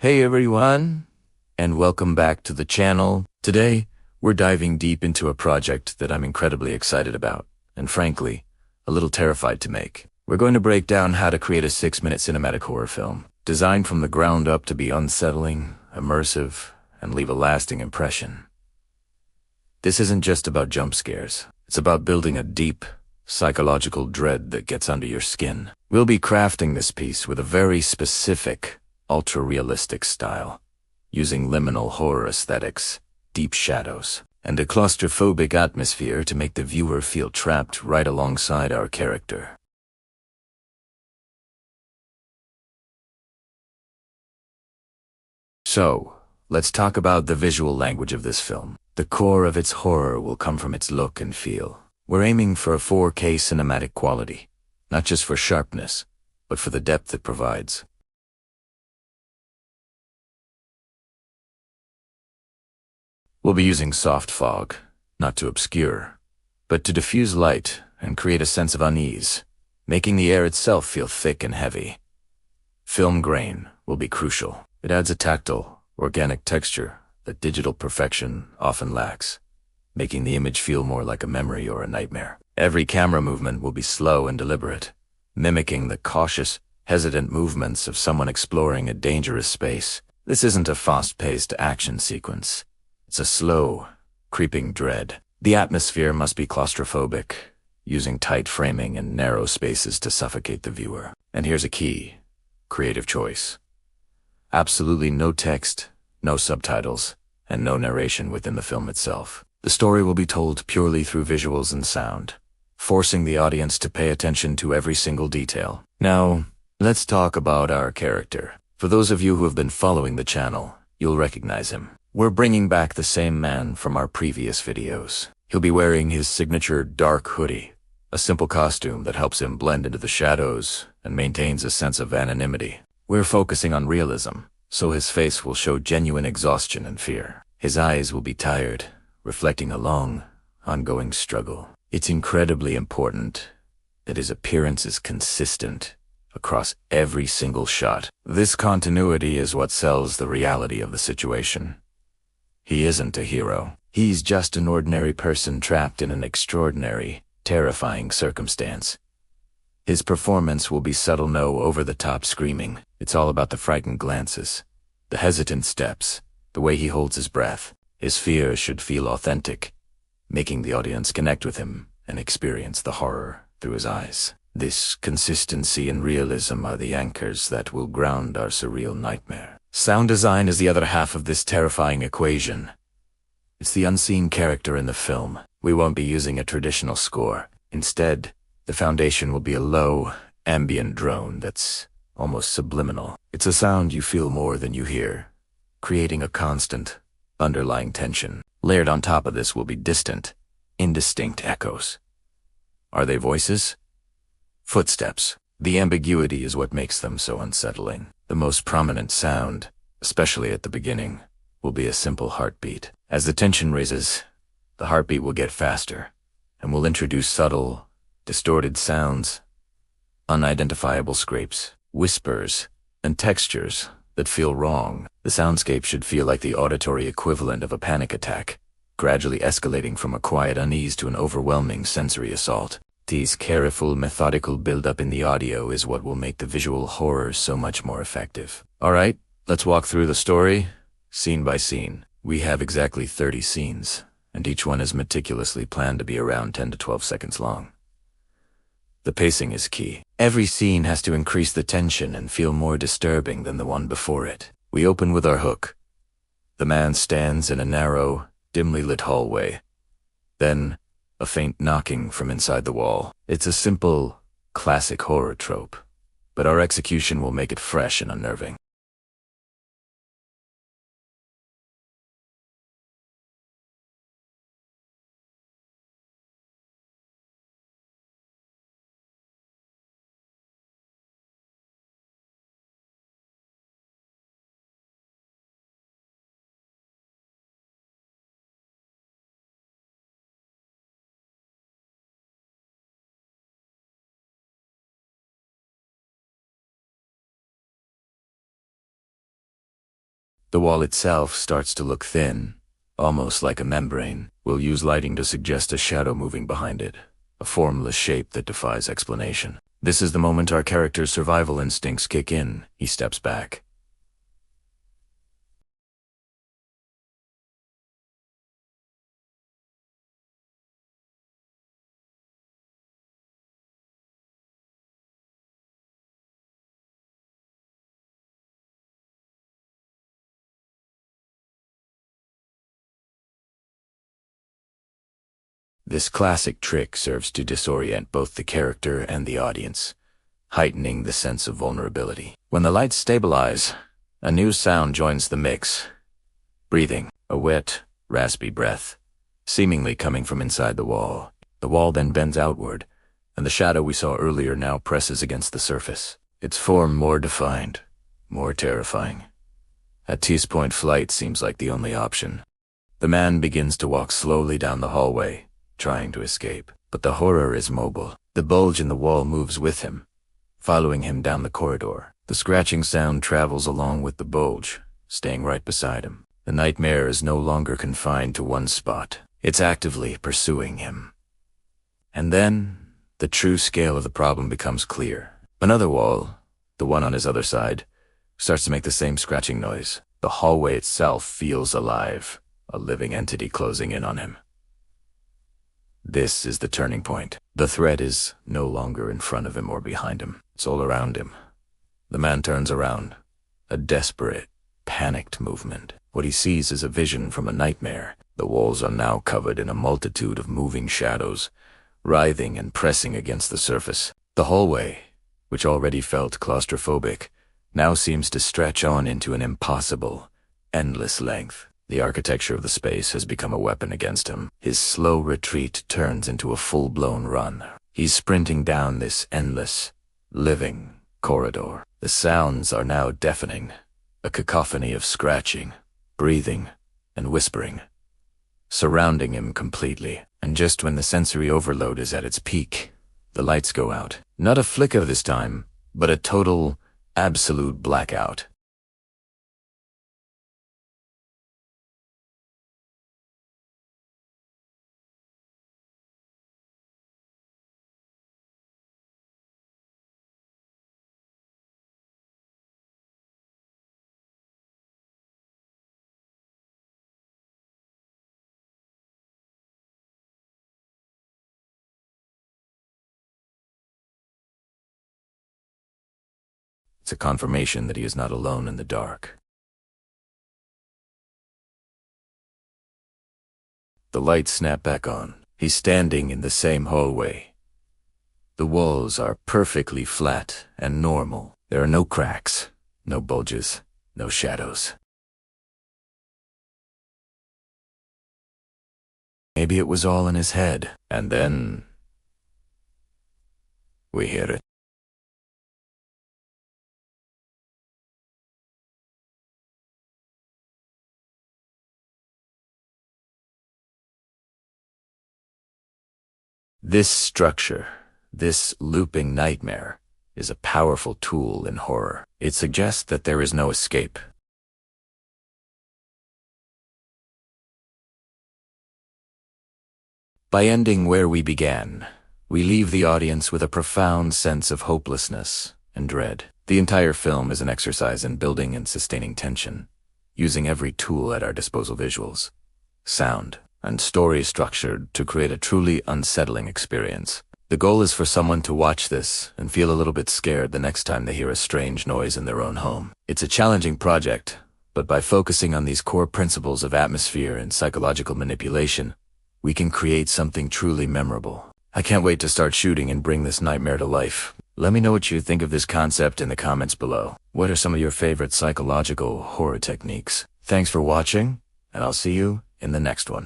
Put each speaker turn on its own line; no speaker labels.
Hey everyone, and welcome back to the channel. Today, we're diving deep into a project that I'm incredibly excited about, and frankly, a little terrified to make. We're going to break down how to create a 6-minute cinematic horror film, designed from the ground up to be unsettling, immersive, and leave a lasting impression. This isn't just about jump scares. It's about building a deep, psychological dread that gets under your skin. We'll be crafting this piece with a very specific, ultra-realistic style, using liminal horror aesthetics, deep shadows, and a claustrophobic atmosphere to make the viewer feel trapped right alongside our character. So, let's talk about the visual language of this film. The core of its horror will come from its look and feel. We're aiming for a 4K cinematic quality, not just for sharpness, but for the depth it provides. We'll be using soft fog, not to obscure, but to diffuse light and create a sense of unease, making the air itself feel thick and heavy. Film grain will be crucial. It adds a tactile, organic texture that digital perfection often lacks, making the image feel more like a memory or a nightmare. Every camera movement will be slow and deliberate, mimicking the cautious, hesitant movements of someone exploring a dangerous space. This isn't a fast-paced action sequence. It's a slow, creeping dread. The atmosphere must be claustrophobic, using tight framing and narrow spaces to suffocate the viewer. And here's a key: creative choice. Absolutely no text, no subtitles, and no narration within the film itself. The story will be told purely through visuals and sound, forcing the audience to pay attention to every single detail. Now, let's talk about our character. For those of you who have been following the channel, you'll recognize him. We're bringing back the same man from our previous videos. He'll be wearing his signature dark hoodie, a simple costume that helps him blend into the shadows and maintains a sense of anonymity. We're focusing on realism, so his face will show genuine exhaustion and fear. His eyes will be tired, reflecting a long, ongoing struggle. It's incredibly important that his appearance is consistent across every single shot. This continuity is what sells the reality of the situation. He isn't a hero. He's just an ordinary person trapped in an extraordinary, terrifying circumstance. His performance will be subtle, no over-the-top screaming. It's all about the frightened glances, the hesitant steps, the way he holds his breath. His fear should feel authentic, making the audience connect with him and experience the horror through his eyes. This consistency and realism are the anchors that will ground our surreal nightmare. Sound design is the other half of this terrifying equation. It's the unseen character in the film. We won't be using a traditional score. Instead, the foundation will be a low, ambient drone that's almost subliminal. It's a sound you feel more than you hear, creating a constant, underlying tension. Layered on top of this will be distant, indistinct echoes. Are they voices? Footsteps. The ambiguity is what makes them so unsettling. The most prominent sound, especially at the beginning, will be a simple heartbeat. As the tension raises, the heartbeat will get faster, and will introduce subtle, distorted sounds, unidentifiable scrapes, whispers, and textures that feel wrong. The soundscape should feel like the auditory equivalent of a panic attack, gradually escalating from a quiet unease to an overwhelming sensory assault. This careful, methodical build-up in the audio is what will make the visual horror so much more effective. Alright, let's walk through the story, scene by scene. We have exactly 30 scenes, and each one is meticulously planned to be around 10 to 12 seconds long. The pacing is key. Every scene has to increase the tension and feel more disturbing than the one before it. We open with our hook. The man stands in a narrow, dimly lit hallway. Then, a faint knocking from inside the wall. It's a simple, classic horror trope, but our execution will make it fresh and unnerving. The wall itself starts to look thin, almost like a membrane. We'll use lighting to suggest a shadow moving behind it, a formless shape that defies explanation. This is the moment our character's survival instincts kick in. He steps back. This classic trick serves to disorient both the character and the audience, heightening the sense of vulnerability. When the lights stabilize, a new sound joins the mix. Breathing, a wet, raspy breath, seemingly coming from inside the wall. The wall then bends outward, and the shadow we saw earlier now presses against the surface. Its form more defined, more terrifying. At this point, flight seems like the only option. The man begins to walk slowly down the hallway, trying to escape. But the horror is mobile. The bulge in the wall moves with him, following him down the corridor. The scratching sound travels along with the bulge, staying right beside him. The nightmare is no longer confined to one spot. It's actively pursuing him. And then, the true scale of the problem becomes clear. Another wall, the one on his other side, starts to make the same scratching noise. The hallway itself feels alive, a living entity closing in on him. This is the turning point. The threat is no longer in front of him or behind him. It's all around him. The man turns around, a desperate, panicked movement. What he sees is a vision from a nightmare. The walls are now covered in a multitude of moving shadows, writhing and pressing against the surface. The hallway, which already felt claustrophobic, now seems to stretch on into an impossible, endless length. The architecture of the space has become a weapon against him. His slow retreat turns into a full-blown run. He's sprinting down this endless, living corridor. The sounds are now deafening, a cacophony of scratching, breathing, and whispering, surrounding him completely. And just when the sensory overload is at its peak, the lights go out. Not a flicker this time, but a total, absolute blackout. It's a confirmation that he is not alone in the dark. The lights snap back on. He's standing in the same hallway. The walls are perfectly flat and normal. There are no cracks, no bulges, no shadows. Maybe it was all in his head. And then we hear it. This structure, this looping nightmare, is a powerful tool in horror. It suggests that there is no escape. By ending where we began, we leave the audience with a profound sense of hopelessness and dread. The entire film is an exercise in building and sustaining tension, using every tool at our disposal: visuals, sound, and story structured to create a truly unsettling experience. The goal is for someone to watch this and feel a little bit scared the next time they hear a strange noise in their own home. It's a challenging project, but by focusing on these core principles of atmosphere and psychological manipulation, we can create something truly memorable. I can't wait to start shooting and bring this nightmare to life. Let me know what you think of this concept in the comments below. What are some of your favorite psychological horror techniques? Thanks for watching, and I'll see you in the next one.